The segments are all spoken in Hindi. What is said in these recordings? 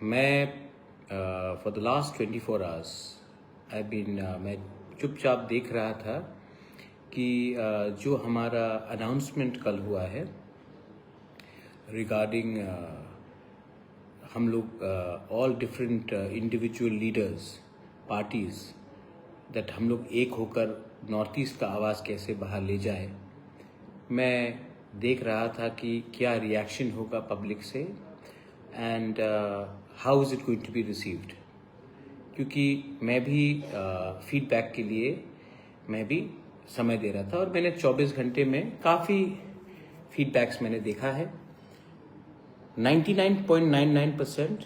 मैं for the last 24 hours I been मैं चुपचाप देख रहा था कि जो हमारा अनाउंसमेंट कल हुआ है रिगार्डिंग हम लोग all different individual leaders parties that हम लोग एक होकर नॉर्थ ईस्ट का आवाज़ कैसे बाहर ले जाए। मैं देख रहा था कि क्या रिएक्शन होगा पब्लिक से and how is it going to be received, क्योंकि मैं भी फीडबैक के लिए मैं भी समय दे रहा था और मैंने 24 घंटे में काफ़ी फीडबैक्स मैंने देखा है। 99.99%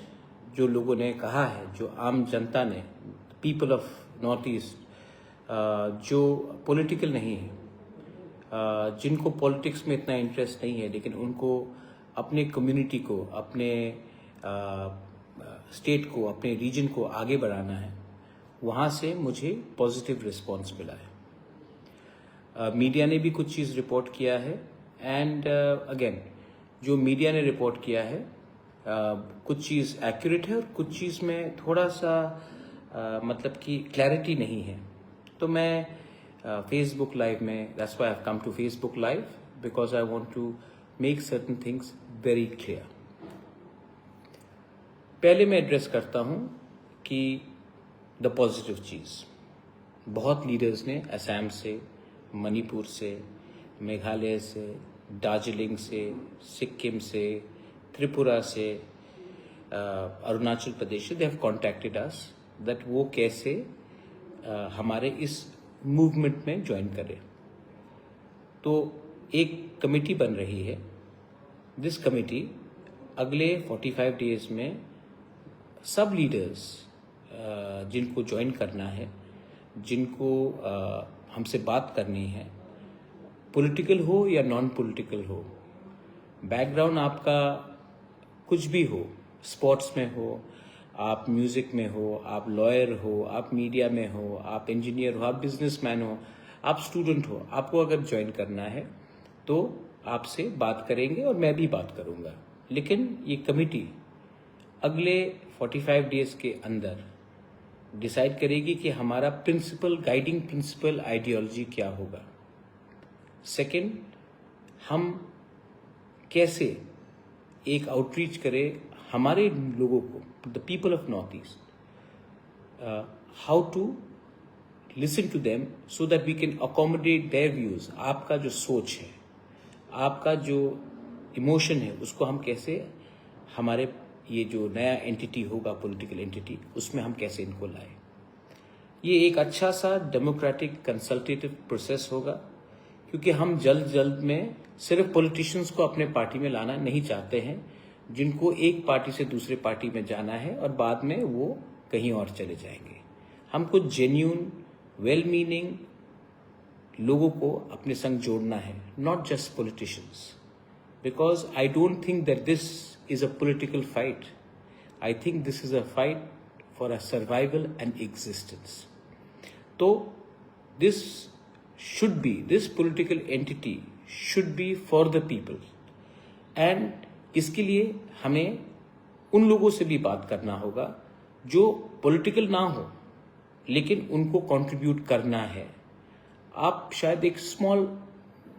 जो लोगों ने कहा है, जो आम जनता ने, पीपल ऑफ नॉर्थ ईस्ट जो पॉलिटिकल नहीं है, जिनको पॉलिटिक्स में इतना इंटरेस्ट नहीं है, लेकिन उनको अपने कम्युनिटी को, अपने स्टेट को, अपने रीजन को आगे बढ़ाना है, वहाँ से मुझे पॉजिटिव रिस्पांस मिला है। मीडिया ने भी कुछ चीज़ रिपोर्ट किया है एंड अगेन जो मीडिया ने रिपोर्ट किया है कुछ चीज़ एक्यूरेट है और कुछ चीज़ में थोड़ा सा मतलब कि क्लैरिटी नहीं है। तो मैं फेसबुक लाइव में, that's why I have come to Facebook live because I want to make certain things very clear. पहले मैं एड्रेस करता हूं कि द पॉजिटिव चीज़, बहुत लीडर्स ने असम से, मणिपुर से, मेघालय से, दार्जिलिंग से, सिक्किम से, त्रिपुरा से, अरुणाचल प्रदेश से, they have contacted us that वो कैसे हमारे इस मूवमेंट में ज्वाइन करें। तो एक कमेटी बन रही है। दिस कमेटी अगले 45 डेज में सब लीडर्स जिनको ज्वाइन करना है, जिनको हमसे बात करनी है, पॉलिटिकल हो या नॉन पॉलिटिकल हो, बैकग्राउंड आपका कुछ भी हो, स्पोर्ट्स में हो, आप म्यूज़िक में हो, आप लॉयर हो, आप मीडिया में हो, आप इंजीनियर हो, आप बिजनेसमैन हो, आप स्टूडेंट हो, आपको अगर ज्वाइन करना है तो आपसे बात करेंगे और मैं भी बात करूंगा। लेकिन ये कमेटी अगले 45 डेज के अंदर डिसाइड करेगी कि हमारा प्रिंसिपल, गाइडिंग प्रिंसिपल आइडियोलॉजी क्या होगा। सेकंड, हम कैसे एक आउटरीच करें हमारे लोगों को, the people of North East, how to listen to them so that we can accommodate their views. आपका जो सोच है, आपका जो इमोशन है, उसको हम कैसे हमारे ये जो नया एंटिटी होगा, पॉलिटिकल एंटिटी, उसमें हम कैसे इनको लाएं। ये एक अच्छा सा डेमोक्रेटिक कंसल्टेटिव प्रोसेस होगा, क्योंकि हम जल्द में सिर्फ पॉलिटिशियंस को अपने पार्टी में लाना नहीं चाहते हैं, जिनको एक पार्टी से दूसरे पार्टी में जाना है और बाद में वो कहीं और चले जाएंगे। हमको जेन्यून, वेल मीनिंग लोगों को अपने संग जोड़ना है, not just politicians, because I don't think that this is a political fight. I think this is a fight for a survival and existence. तो this political entity should be for the people, and इसके लिए हमें उन लोगों से भी बात करना होगा जो पॉलिटिकल ना हो लेकिन उनको कंट्रीब्यूट करना है। आप शायद एक स्मॉल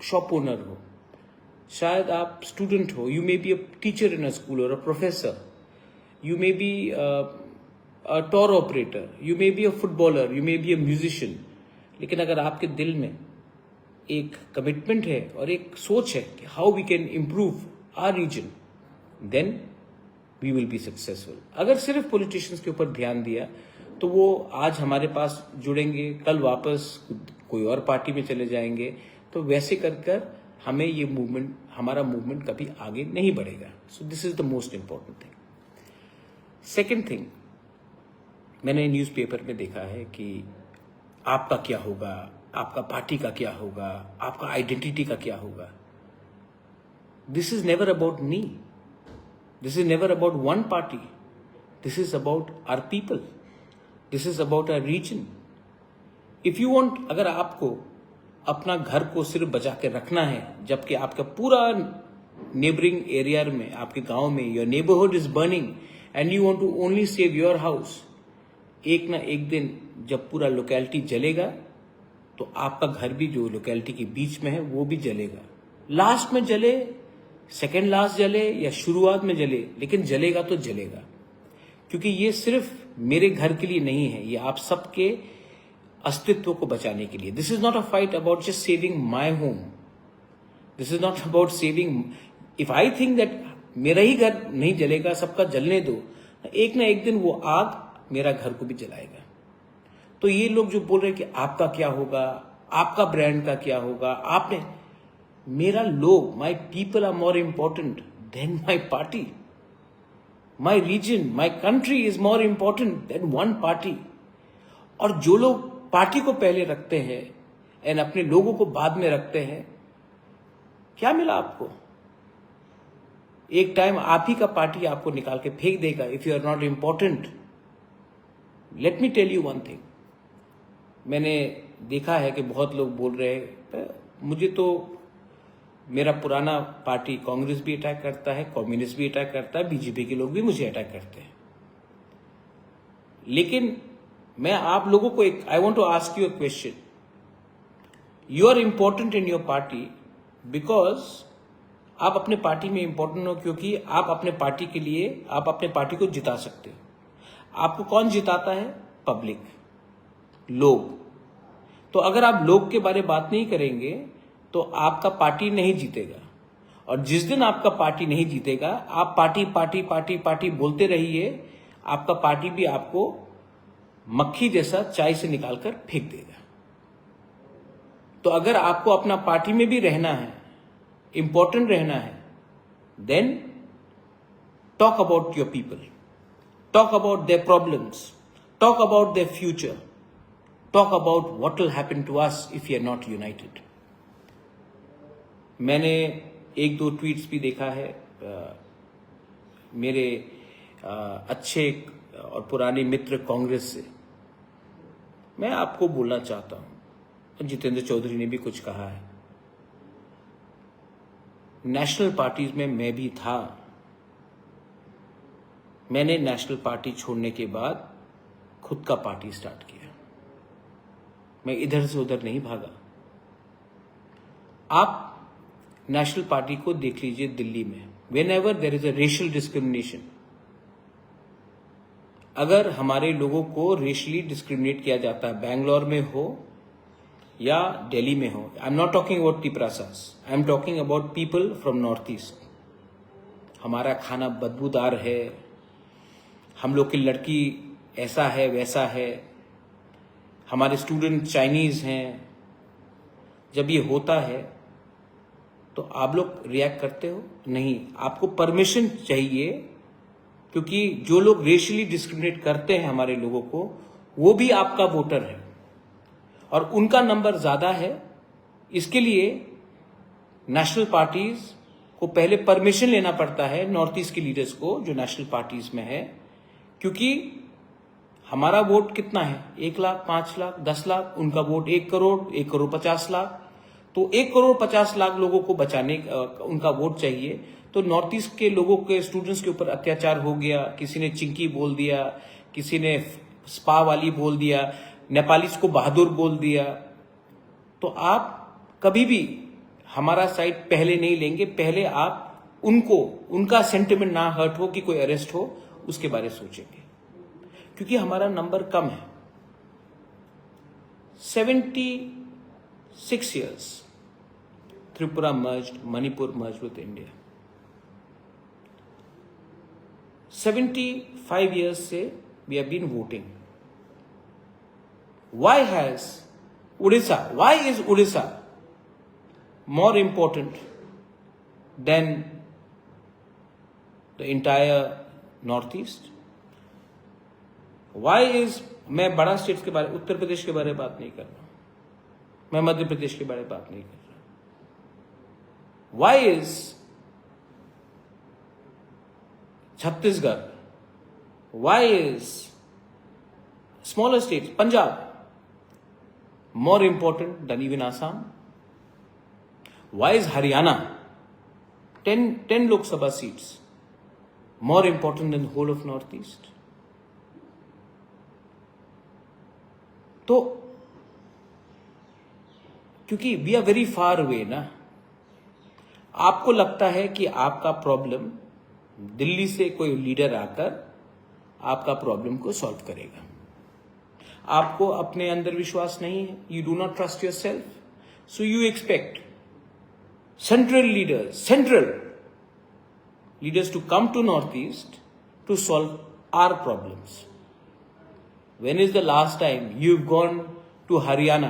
शॉप ओनर हो, शायद आप स्टूडेंट हो, you may be a teacher in a school और a professor, you may be a tour operator, you may be a footballer, you may be a musician. लेकिन अगर आपके दिल में एक कमिटमेंट है और एक सोच है कि how we can improve our region, then we will be successful. अगर सिर्फ पॉलिटिशियंस के ऊपर ध्यान दिया तो वो आज हमारे पास जुड़ेंगे, कल वापस कोई और पार्टी में चले जाएंगे। तो वैसे कर हमें ये मूवमेंट, हमारा मूवमेंट कभी आगे नहीं बढ़ेगा। So this is the most important thing. Second thing, मैंने न्यूज़पेपर में देखा है कि आपका क्या होगा, आपका पार्टी का क्या होगा, आपका आइडेंटिटी का क्या होगा। This is never about me, this is never about one party, this is about our people, this is about our region. If you want, अगर आपको अपना घर को सिर्फ बचा के रखना है जबकि आपका पूरा नेबरिंग एरिया में, आपके गांव में, your neighbourhood is burning and you want to only save your house, एक ना एक दिन जब पूरा लोकेलिटी जलेगा तो आपका घर भी जो लोकेलिटी के बीच में है वो भी जलेगा। लास्ट में जले, सेकेंड लास्ट जले या शुरुआत में जले, लेकिन जलेगा तो जलेगा, क्योंकि ये सिर्फ मेरे घर के लिए नहीं है, ये आप सबके अस्तित्व को बचाने के लिए। This is not a fight about just saving my home, this is not about saving, if I think that मेरा ही घर नहीं जलेगा, सबका जलने दो, एक ना एक दिन वो आग मेरा घर को भी जलाएगा। तो ये लोग जो बोल रहे हैं कि आपका क्या होगा, आपका ब्रांड का क्या होगा, आपने, मेरा लोग, my people are more important than my party, my region, my country is more important than one party. और जो लोग पार्टी को पहले रखते हैं एंड अपने लोगों को बाद में रखते हैं, क्या मिला आपको? एक टाइम आप ही का पार्टी आपको निकाल के फेंक देगा if you are not important. Let me tell you one thing, मैंने देखा है कि बहुत लोग बोल रहे हैं, मुझे तो मेरा पुराना पार्टी कांग्रेस भी अटैक करता है, कम्युनिस्ट भी अटैक करता है, बीजेपी के लोग भी मुझे अटैक करते हैं, लेकिन मैं आप लोगों को एक, I want to ask you a question, you are important in your party because आप अपने पार्टी में इंपॉर्टेंट हो, क्योंकि आप अपने पार्टी के लिए, आप अपने पार्टी को जिता सकते हो। आपको कौन जिताता है? पब्लिक, लोग। तो अगर आप लोग के बारे में बात नहीं करेंगे तो आपका पार्टी नहीं जीतेगा, और जिस दिन आपका पार्टी नहीं जीतेगा, आप पार्टी पार्टी पार्टी पार्टी बोलते रहिए, आपका पार्टी भी आपको मक्खी जैसा चाय से निकालकर फेंक देगा। तो अगर आपको अपना पार्टी में भी रहना है, इंपॉर्टेंट रहना है, then talk about your people, talk about their problems, talk about their future, talk about what will happen to us if we are not united. मैंने एक दो ट्वीट्स भी देखा है मेरे अच्छे और पुराने मित्र कांग्रेस से। मैं आपको बोलना चाहता हूं, जितेंद्र चौधरी ने भी कुछ कहा है, नेशनल पार्टीज में मैं भी था। मैंने नेशनल पार्टी छोड़ने के बाद खुद का पार्टी स्टार्ट किया, मैं इधर से उधर नहीं भागा। आप नेशनल पार्टी को देख लीजिए दिल्ली में, when ever there is a racial discrimination, अगर हमारे लोगों को रेशियली डिस्क्रिमिनेट किया जाता है, बैंगलोर में हो या दिल्ली में हो, I am not talking about Tiprasas, I am talking about people from north east. हमारा खाना बदबूदार है, हम लोग की लड़की ऐसा है वैसा है, हमारे स्टूडेंट चाइनीज हैं। जब ये होता है तो आप लोग रिएक्ट करते हो? नहीं, आपको परमिशन चाहिए, क्योंकि जो लोग रेशियली डिस्क्रिमिनेट करते हैं हमारे लोगों को, वो भी आपका वोटर है और उनका नंबर ज्यादा है। इसके लिए नेशनल पार्टीज को पहले परमिशन लेना पड़ता है, नॉर्थ ईस्ट के लीडर्स को जो नेशनल पार्टीज में है, क्योंकि हमारा वोट कितना है? 1 लाख, 5 लाख, 10 लाख, उनका वोट 1 करोड़, 1 करोड़ 50 लाख। तो 1 करोड़ 50 लाख लोगों को बचाने उनका वोट चाहिए। तो नॉर्थ ईस्ट के लोगों के स्टूडेंट्स के ऊपर अत्याचार हो गया, किसी ने चिंकी बोल दिया, किसी ने स्पा वाली बोल दिया, नेपालीज को बहादुर बोल दिया, तो आप कभी भी हमारा साइड पहले नहीं लेंगे। पहले आप उनको, उनका सेंटिमेंट ना हर्ट हो कि कोई अरेस्ट हो, उसके बारे में सोचेंगे, क्योंकि हमारा नंबर कम है। 76 years Tripura merged, Manipur merged with India. 75 years से we have been voting. Why has Odisha, why is Odisha more important than the entire Northeast? Why is, मैं बड़ा स्टेट्स के बारे, उत्तर प्रदेश के बारे में बात नहीं कर रहा, मैं मध्य प्रदेश के बारे में बात नहीं कर रहा। Why is Chhattisgarh, why is smaller states, Punjab, more important than even Assam? Why is Haryana, 10 Lok Sabha seats more important than the whole of Northeast? तो क्योंकि we are very far away ना, आपको लगता है कि आपका प्रॉब्लम दिल्ली से कोई लीडर आकर आपका प्रॉब्लम को सॉल्व करेगा। आपको अपने अंदर विश्वास नहीं है, you do not trust yourself, so you expect central leaders to come to North East to solve our problems. When is the last time you've gone to Haryana?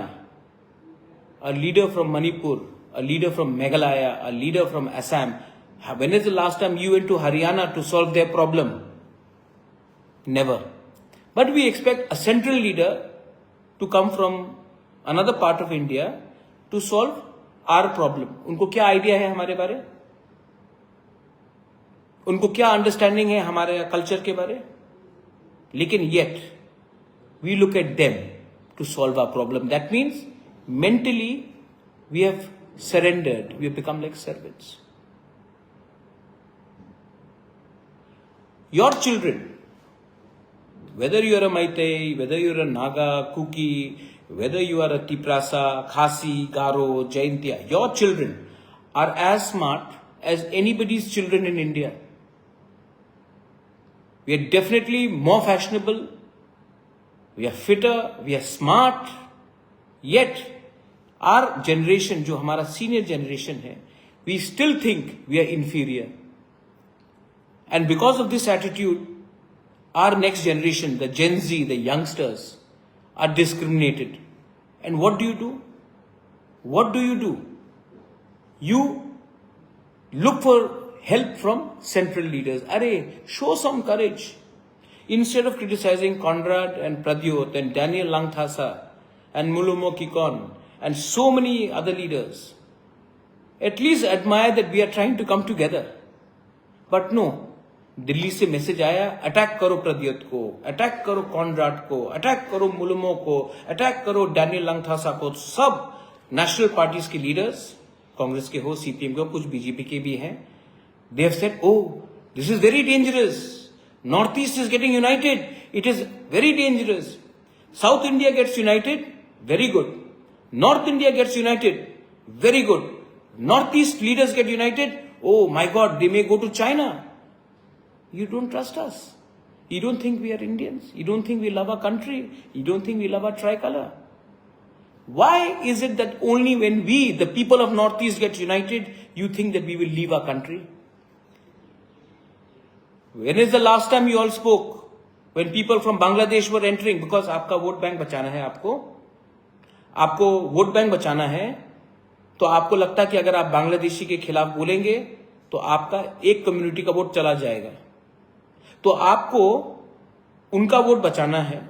A leader from Manipur, a leader from Meghalaya, a leader from Assam. When is the last time you went to Haryana to solve their problem? Never. But we expect a central leader to come from another part of India to solve our problem. उनको क्या आइडिया है हमारे बारे? उनको क्या अंडरस्टैंडिंग है हमारे कल्चर के बारे? लेकिन yet we look at them to solve our problem. That means mentally we have surrendered. We have become like servants. Your children, whether you are a Maitai, whether you are a Naga, Kuki, whether you are a Tiprasa, Khasi, Garo, Jaintia, your children are as smart as anybody's children in India. We are definitely more fashionable. We are fitter, we are smart, yet our generation, जो हमारा senior generation है, we still think we are inferior. And because of this attitude, our next generation, the Gen Z, the youngsters, are discriminated. And what do you do? What do you do? You look for help from central leaders. Arey, show some courage. Instead of criticizing Conrad and Pradyot and Daniel Langthasa and Mulumo Kikon and so many other leaders, at least admire that we are trying to come together. But no, Delhi से मैसेज आया, अटैक करो प्रद्योत को, अटैक करो कॉनराड को, अटैक करो मुलुमो को, अटैक करो डैनियल लंगथासा को। सब नेशनल पार्टीज के लीडर्स, कांग्रेस के हो, सीपीएम के हो, कुछ बीजेपी के भी हैं, they have said, oh this is very dangerous, Northeast is getting united. It is very dangerous. South India gets united. Very good. North India gets united. Very good. Northeast leaders get united. Oh my God, they may go to China. You don't trust us. You don't think we are Indians. You don't think we love our country. You don't think we love our tricolor. Why is it that only when we, the people of Northeast, get united, you think that we will leave our country? When is the last time you all spoke? When people from Bangladesh were entering, because आपका वोट बैंक बचाना है, आपको वोट बैंक बचाना है, तो आपको लगता है कि अगर आप बांग्लादेशी के खिलाफ बोलेंगे तो आपका एक कम्युनिटी का वोट चला जाएगा, तो आपको उनका वोट बचाना है।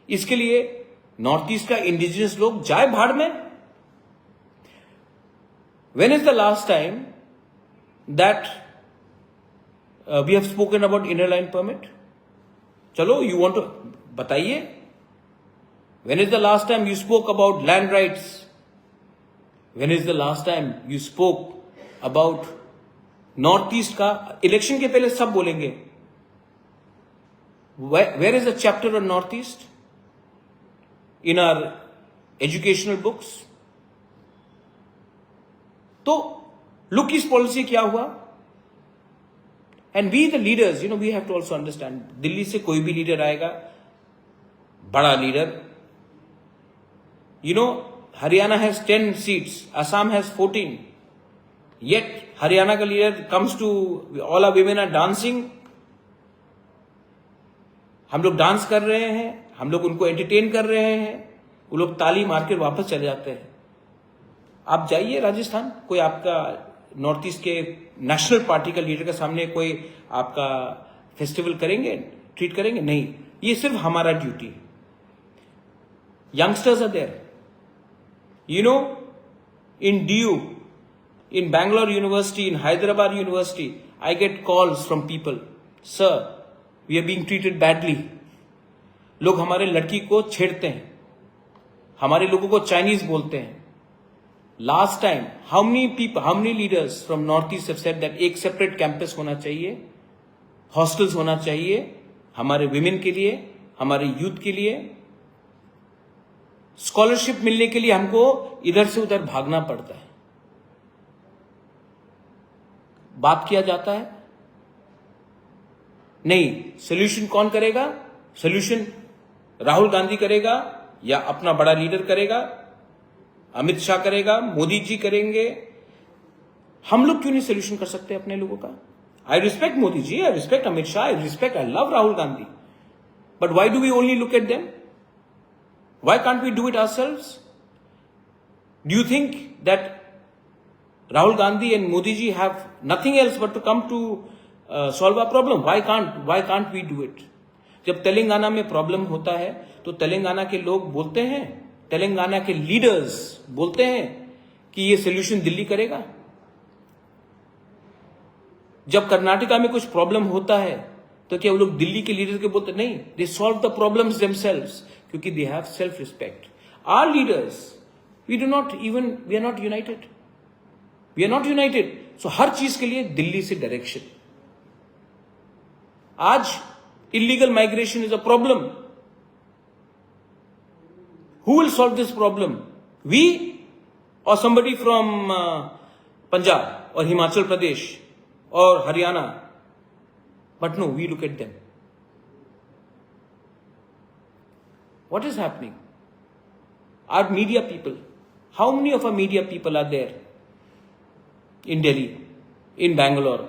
इसके लिए नॉर्थ ईस्ट का इंडिजिनस लोग जाए भाड़ में। When is the last time that we have spoken about inner line permit? चलो, you want to बताइए। When is the last time you spoke about land rights? When is the last time you spoke about Northeast का? इलेक्शन के पहले सब बोलेंगे। Where is the chapter on Northeast in our educational books? तो look इस पॉलिसी क्या हुआ? And we the leaders, we have to also understand, Delhi से कोई भी लीडर आएगा, बड़ा leader, Haryana has 10 seats, Assam has 14, yet Haryana का leader comes to, all our women are dancing, हम लोग डांस कर रहे हैं, हम लोग उनको एंटरटेन कर रहे हैं, वो लोग ताली मार कर वापस चले जाते हैं। आप जाइए राजस्थान, कोई आपका नॉर्थ ईस्ट के नेशनल पार्टी का लीडर के सामने कोई आपका फेस्टिवल करेंगे, ट्रीट करेंगे? नहीं, ये सिर्फ हमारा duty. Youngsters are there, in DU, in Bangalore University, in Hyderabad University, I get calls from people, sir, we are being treated badly. लोग हमारे लड़की को छेड़ते हैं, हमारे लोगों को चाइनीज बोलते हैं। Last time, how many leaders from Northeast have said that एक separate campus होना चाहिए? हॉस्टल्स होना चाहिए हमारे विमेन के लिए, हमारे यूथ के लिए। स्कॉलरशिप मिलने के लिए हमको इधर से उधर भागना पड़ता है, बात किया जाता है नहीं। सोल्यूशन कौन करेगा? सोल्यूशन राहुल गांधी करेगा या अपना बड़ा लीडर करेगा, अमित शाह करेगा, मोदी जी करेंगे। हम लोग क्यों नहीं सोल्यूशन कर सकते अपने लोगों का? I respect Modi ji, I respect Amit Shah, I love Rahul Gandhi, but why do we only look at them? Why can't we do it ourselves? Do you think that Rahul Gandhi and Modi ji have nothing else but to come to solve our problem? Why can't we do it? जब तेलंगाना में प्रॉब्लम होता है तो तेलंगाना के लोग बोलते हैं, तेलंगाना के लीडर्स बोलते हैं कि ये सोल्यूशन दिल्ली करेगा। जब कर्नाटका में कुछ प्रॉब्लम होता है तो क्या वो लोग दिल्ली के लीडर के बोलते? नहीं, they solve the problems themselves, क्योंकि they have self respect. Our leaders, we are not united. So हर चीज के लिए दिल्ली से डायरेक्शन। आज illegal migration is a problem. Who will solve this problem? We और somebody फ्रॉम पंजाब और हिमाचल प्रदेश और Haryana? But no, we look at them. What is happening? Our media people, how many of our media people are there in Delhi, in Bangalore?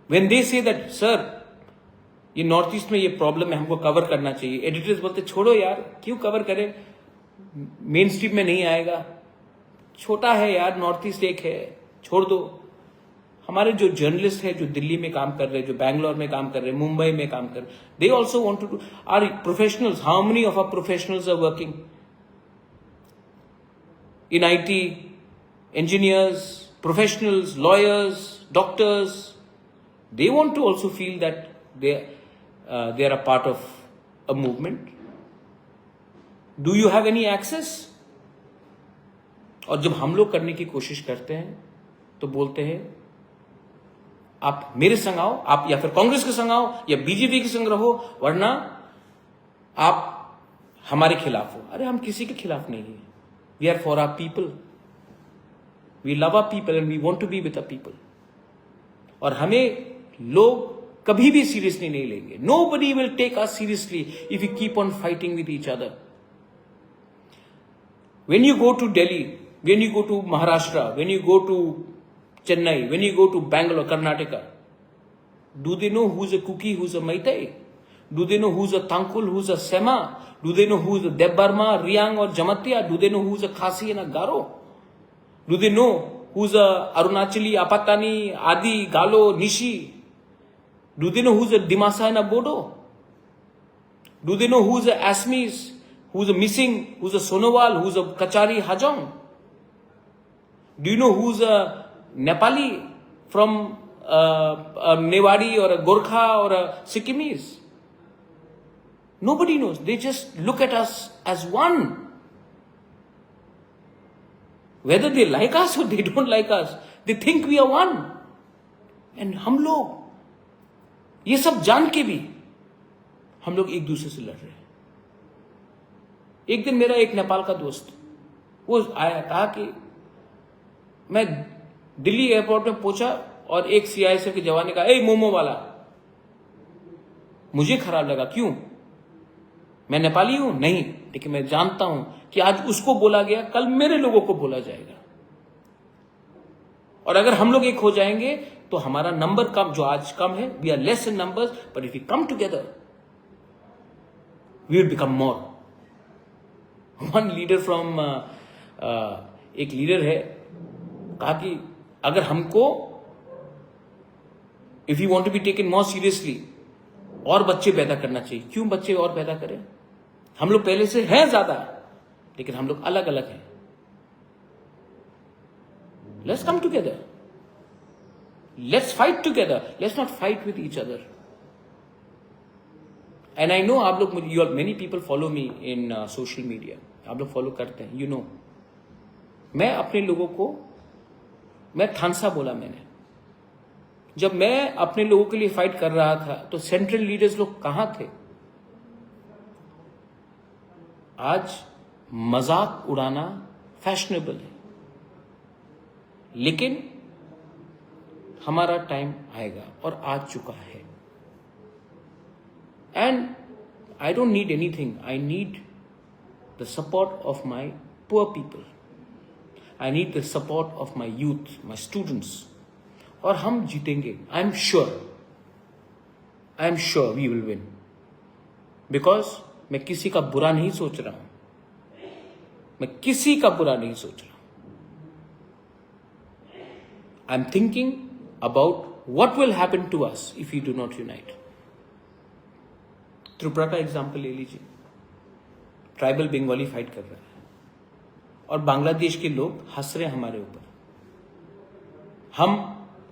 When they say that, sir, ये नॉर्थ ईस्ट में ये प्रॉब्लम है, हमको कवर करना चाहिए, एडिटर्स बोलते छोड़ो यार, क्यों कवर करें, मेन स्ट्रीम में नहीं आएगा, छोटा है यार, नॉर्थ ईस्ट एक है, छोड़ दो। हमारे जो जर्नलिस्ट है, जो दिल्ली में काम कर रहे हैं, जो बैंगलोर में काम कर रहे हैं, मुंबई में काम कर रहे हैं, they also want to do. Our professionals, how many of our professionals are working in IT, engineers, professionals, lawyers, doctors? They want to also feel that they are a part of a movement. Do you have any access? और जब हम लोग करने की कोशिश करते हैं तो बोलते हैं आप मेरे संग आओ, आप या फिर कांग्रेस के संग आओ या बीजेपी के संग रहो, वरना आप हमारे खिलाफ हो। अरे हम किसी के खिलाफ नहीं है। We are for our people, we love our people and we want to be with our people. और हमें लोग कभी भी सीरियसली नहीं लेंगे। Nobody will take us seriously if you keep on fighting with each other. When you go to Delhi, when you go to Maharashtra, when you go to Chennai, when you go to Bangalore, Karnataka, do they know who's a Kuki, who's a Maitai? Do they know who's a Thankul, who's a Sema? Do they know who's a Debbarma, Riang or Jamatia? Do they know who's a Khasi and a Garo? Do they know who's a Arunachali, Apatani, Adi, Galo, Nishi? Do they know who's a Dimasa and a Bodo? Do they know who's a Asmis, who's a Missing, who's a Sonowal, who's a Kachari Hajong? Do you know who's a Nepali from a Mewari or a Gorkha or a Sikkimese? Nobody knows. They just look at us as one. Whether they like us or they don't like us, they think we are one. And हम लोग ये सब जान के भी हम लोग एक दूसरे से लड़ रहे हैं। एक दिन मेरा एक नेपाल का दोस्त वो आया, कहा कि मैं दिल्ली एयरपोर्ट में पहुंचा और एक CISF के जवान ने कहा, ए मोमो वाला। मुझे खराब लगा। क्यों? मैं नेपाली हूं? नहीं, लेकिन मैं जानता हूं कि आज उसको बोला गया, कल मेरे लोगों को बोला जाएगा। और अगर हम लोग एक हो जाएंगे तो हमारा नंबर कम, जो आज कम है, we are less in numbers, but if you come together we will become more. One leader from एक लीडर है, कहा कि अगर हमको if you want to be taken more seriously और बच्चे पैदा करना चाहिए। क्यों बच्चे और पैदा करें? हम लोग पहले से हैं ज्यादा, लेकिन हम लोग अलग अलग हैं। Let's come together, let's fight together, let's not fight with each other. And I know आप लोग, you are many people follow me in social media, आप लोग फॉलो करते हैं, यू नो। मैं अपने लोगों को, मैं थानसा बोला मैंने, जब मैं अपने लोगों के लिए फाइट कर रहा था तो सेंट्रल लीडर्स लोग कहां थे? आज मजाक उड़ाना फैशनेबल है, लेकिन हमारा टाइम आएगा और आ चुका है। And I don't need anything, I need the support of my poor people, I need the support of my youth, my students, और हम जीतेंगे। I am sure we will win, because मैं किसी का बुरा नहीं सोच रहा हूं, मैं किसी का बुरा नहीं सोच रहा हूं। I am thinking about what will happen to us if you do not unite. Tripura का एग्जाम्पल ले लीजिए, ट्राइबल बंगाली फाइट कर रहा है और बांग्लादेश के लोग हंस रहे हैं हमारे ऊपर। हम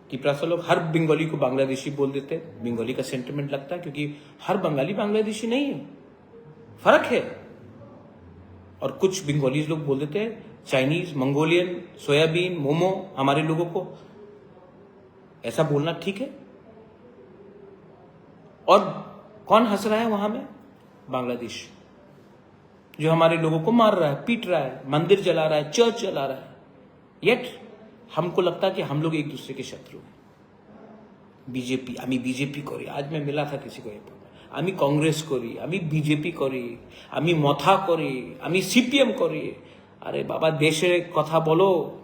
त्रिपुरा लोग हर बंगाली को बांग्लादेशी बोल देते हैं, बंगाली का सेंटिमेंट लगता है, क्योंकि हर बंगाली बांग्लादेशी नहीं है, फर्क है। और कुछ बंगालीज लोग बोल देते हैं चाइनीज, मंगोलियन, सोयाबीन, मोमो हमारे लोगों को। ऐसा बोलना ठीक है? और कौन हंस रहा है वहां में? बांग्लादेश, जो हमारे लोगों को मार रहा है, पीट रहा है, मंदिर जला रहा है, चर्च जला रहा है। येट हमको लगता है कि हम लोग एक दूसरे के शत्रु हैं। बीजेपी, आमी बीजेपी करी, आज मैं मिला था किसी को, आमी कांग्रेस करी, आमी बीजेपी करी, आमी मथा करी, आमी सीपीएम करी। अरे बाबा, देशे कथा बोलो,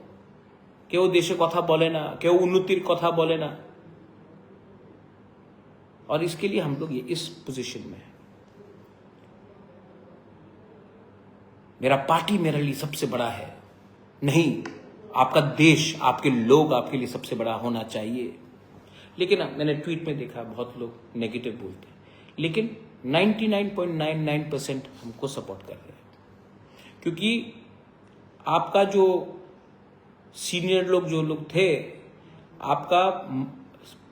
केउ देशे कथा बोले ना, केउ उन्नतिर कथा बोले ना। और इसके लिए हम लोग ये इस पोजीशन में है। मेरा पार्टी मेरे लिए सबसे बड़ा है नहीं, आपका देश, आपके लोग आपके लिए सबसे बड़ा होना चाहिए। लेकिन मैंने ट्वीट में देखा बहुत लोग नेगेटिव बोलते हैं, लेकिन 99.99% हमको सपोर्ट कर रहे हैं, क्योंकि आपका जो सीनियर लोग जो लोग थे, आपका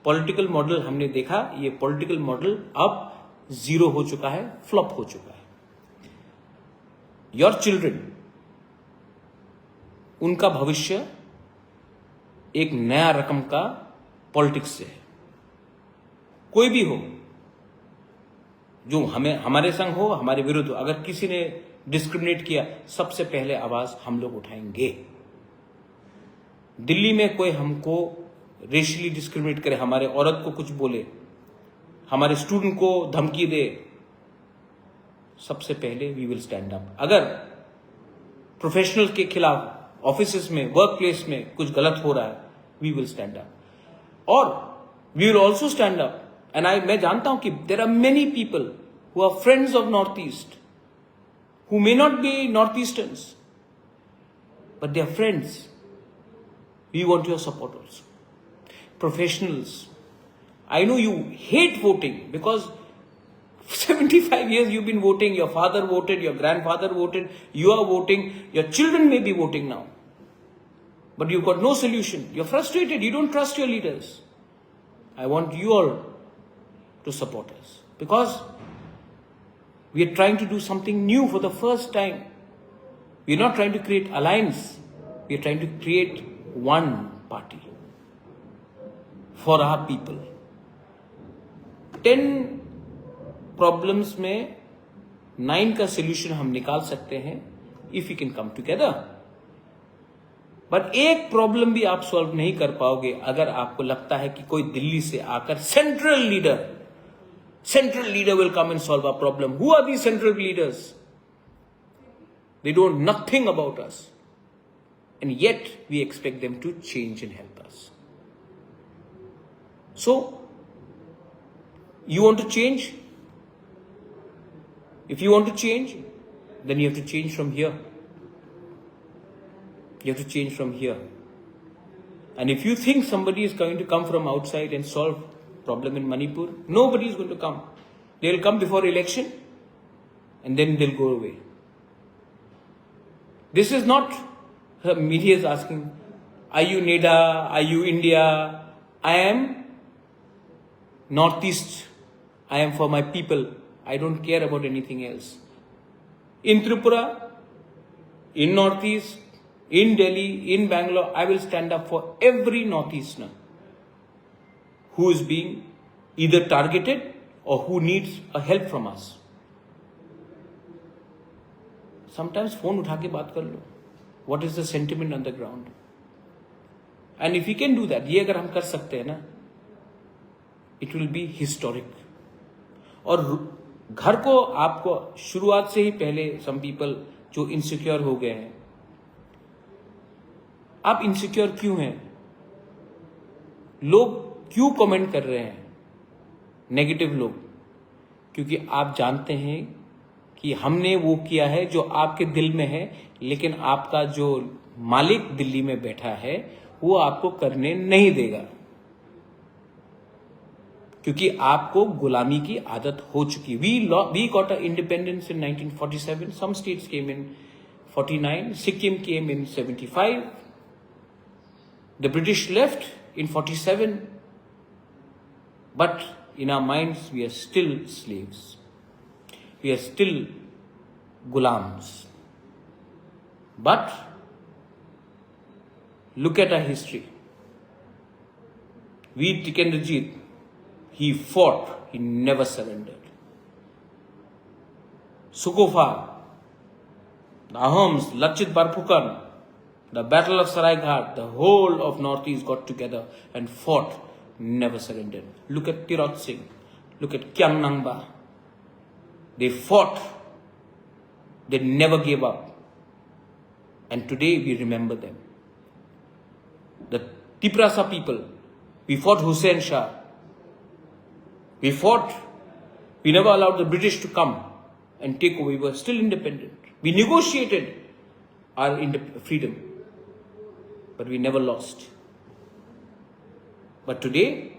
पॉलिटिकल मॉडल हमने देखा, ये पॉलिटिकल मॉडल अब जीरो हो चुका है, फ्लॉप हो चुका है। योर चिल्ड्रन, उनका भविष्य एक नया रकम का पॉलिटिक्स से है। कोई भी हो, जो हमारे संग हो, हमारे विरुद्ध हो, अगर किसी ने डिस्क्रिमिनेट किया, सबसे पहले आवाज हम लोग उठाएंगे। दिल्ली में कोई हमको रेशियली डिस्क्रिमिनेट करे, हमारे औरत को कुछ बोले, हमारे स्टूडेंट को धमकी दे, सबसे पहले वी विल स्टैंड अप। अगर प्रोफेशनल के खिलाफ ऑफिसेस में, वर्क प्लेस में कुछ गलत हो रहा है, वी विल स्टैंड अप। और we will also stand up, and मैं जानता हूं कि there are many people who are friends of North East, who may not be northeasterns, but they are friends. We want your support also. Professionals, I know you hate voting because 75 years you've been voting, your father voted, your grandfather voted, you are voting, your children may be voting now. But you've got no solution. You're frustrated, you don't trust your leaders. I want you all to support us, because we are trying to do something new for the first time. We are not trying to create alliance. We are trying to create one party for our people. 10 problems में 9 का solution हम निकाल सकते हैं if we can come together. But एक problem भी आप solve नहीं कर पाओगे अगर आपको लगता है कि कोई दिल्ली से आकर central leader will come and solve our problem. Who are these central leaders? They know nothing about us, and yet we expect them to change and help us. So, you want to change? If you want to change, then you have to change from here. You have to change from here. And if you think somebody is going to come from outside and solve problem in Manipur, nobody is going to come. They will come before election and then they'll go away. This is not media is asking, are you NEDA? Are you India? I am Northeast. I am for my people. I don't care about anything else. In Tripura, in Northeast, in Delhi, in Bangalore, I will stand up for every Northeasterner. who is being either targeted or who needs a help from us. Sometimes phone उठा के बात कर लो. What is the sentiment on the ground? And if we can do that, ये अगर हम कर सकते हैं ना, it will be historic. और घर को आपको शुरुआत से ही पहले some people जो insecure हो गए हैं, आप insecure क्यों हैं? लोग क्यों कमेंट कर रहे हैं नेगेटिव लोग? क्योंकि आप जानते हैं कि हमने वो किया है जो आपके दिल में है, लेकिन आपका जो मालिक दिल्ली में बैठा है वो आपको करने नहीं देगा, क्योंकि आपको गुलामी की आदत हो चुकी. We got our independence in 1947. Some states came in 49. Sikkim came in 75. The British left in 47. But in our minds, we are still slaves. We are still gulams. But look at our history. Veer Tikendrajit, he fought, he never surrendered. Sukhothai, the Ahoms, Lachit Barphukan, the Battle of Saraighat, the whole of Northeast got together and fought, never surrendered. Look at Tirot Singh, look at Kyang Nangba. They fought, they never gave up. And today we remember them. The Tiprasa people, we fought Hussain Shah. We fought, we never allowed the British to come and take over. We were still independent. We negotiated our freedom, but we never lost. But today,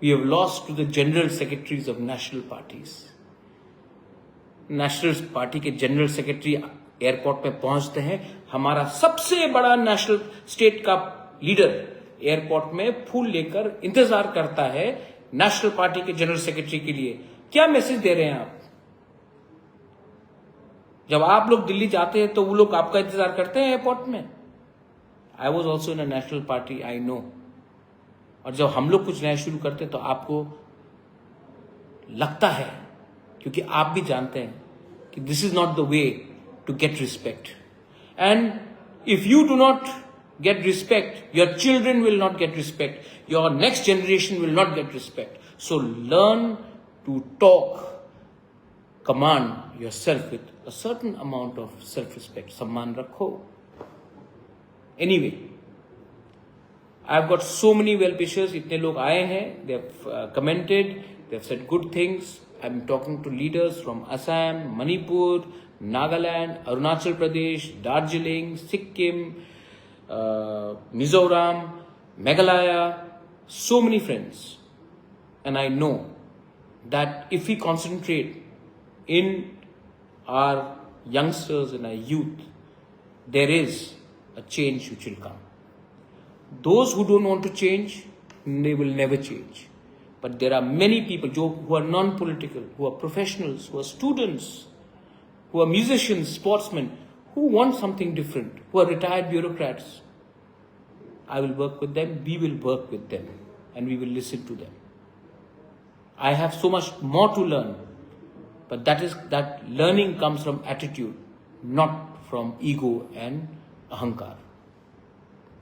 we have lost to the general secretaries of national parties. National party के जनरल सेक्रेटरी एयरपोर्ट पे पहुंचते हैं, हमारा सबसे बड़ा नेशनल स्टेट का लीडर एयरपोर्ट में फूल लेकर इंतजार करता है नेशनल पार्टी के जनरल सेक्रेटरी के लिए. क्या मैसेज दे रहे हैं आप? जब आप लोग दिल्ली जाते हैं तो वो लोग आपका इंतजार करते हैं एयरपोर्ट में. I was also in a national party, I know. और जब हम लोग कुछ नया शुरू करते हैं तो आपको लगता है, क्योंकि आप भी जानते हैं कि this is not the way to get respect. And if you do not get respect, your children will not get respect, your next generation will not get respect. So learn to talk, command yourself with a certain amount of self-respect. Samman rakho. Anyway, I've got so many well-wishers. Itne log aaye hain, they have commented, they have said good things. I'm talking to leaders from Assam, Manipur, Nagaland, Arunachal Pradesh, Darjeeling, Sikkim, Mizoram, Meghalaya, so many friends. And I know that if we concentrate in our youngsters and our youth, there is a change which will come. Those who don't want to change, they will never change. But there are many people who are non-political, who are professionals, who are students, who are musicians, sportsmen, who want something different, who are retired bureaucrats. I will work with them, we will work with them, and we will listen to them. I have so much more to learn, but that learning comes from attitude, not from ego and ahankar.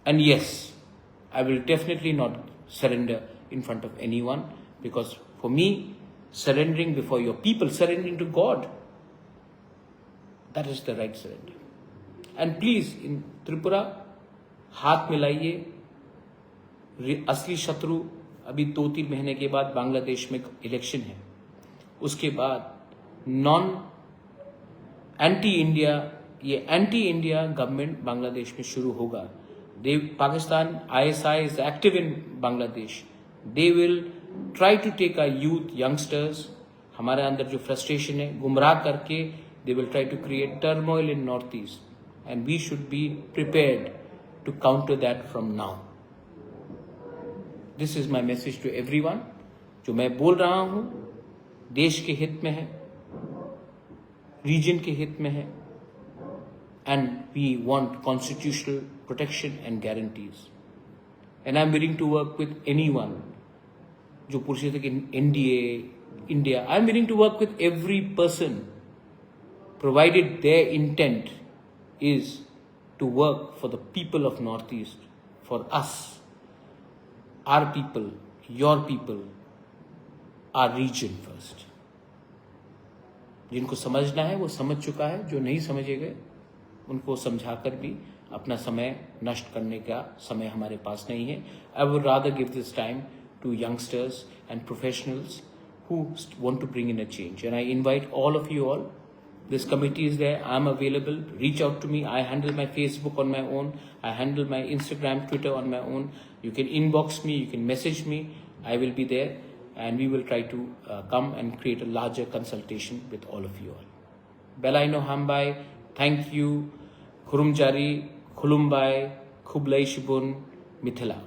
And yes, I will definitely not surrender in front of anyone, because for me, surrendering before your people, surrendering to God, that is the right surrender. And please, in Tripura, हाथ मिलाइए. असली शत्रु अभी 2-3 महीने के बाद बांग्लादेश में इलेक्शन है, उसके बाद एंटी इंडिया गवर्नमेंट बांग्लादेश में शुरू होगा. Pakistan ISI is active in Bangladesh. They will try to take our youth, youngsters, हमारे अंदर जो फ्रस्ट्रेशन है, गुमराह करके they will try to create turmoil in Northeast, and we should be prepared to counter that from now. This is my message to everyone. जो मैं बोल रहा हूं, देश के हित में है, रीजन के हित में है, and we want constitutional protection and guarantees. And I'm willing to work with anyone जो पूछ रहे थे कि NDA India, I am willing to work with every person provided their intent is to work for the people of Northeast, for us, our people, your people, our region first. जिनको समझना है वो समझ चुका है, जो नहीं समझेगा उनको समझाकर भी अपना समय नष्ट करने का समय हमारे पास नहीं है. I would rather give this time to youngsters and professionals who want to bring in a change, and I invite all of you all. This committee is there. I'm available. Reach out to me. I handle my Facebook on my own. I handle my Instagram, Twitter on my own. You can inbox me. You can message me. I will be there, and we will try to come and create a larger consultation with all of you all. Belaino Hambai, thank you. Khurumjari, Khulumbai, Khublai Shibun, Mithila.